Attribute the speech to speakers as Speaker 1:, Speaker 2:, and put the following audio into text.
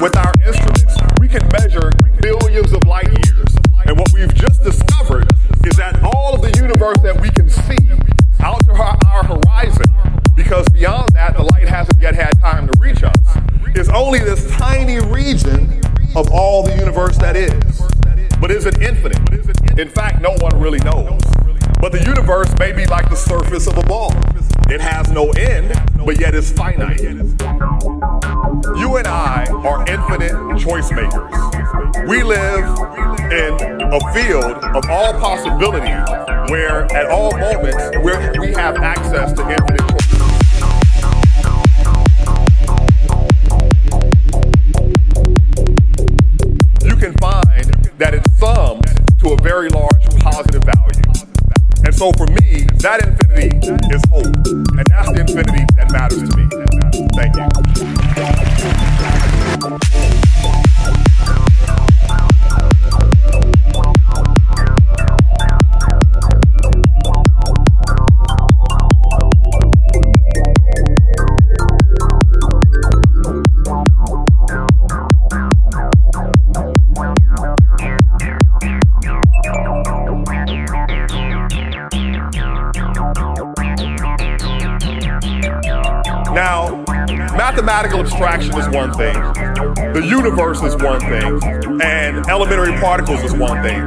Speaker 1: With our instruments, we can measure billions of light years. And what we've just discovered is that all of the universe that we can see out to our horizon, because beyond that, the light hasn't yet had time to reach us, is only this tiny region of all the universe that is. But is it infinite? In fact, no one really knows. But the universe may be like the surface of a ball. It has no end, but yet is finite. You and I are infinite choice makers. We live in a field of all possibilities where at all moments we have access to infinite choice. You can find that it sums to a very large positive value. And so for me, that infinity is hope. And that's the infinity that matters to me. Thank you. Now, mathematical abstraction is one thing, the universe is one thing, and elementary particles is one thing.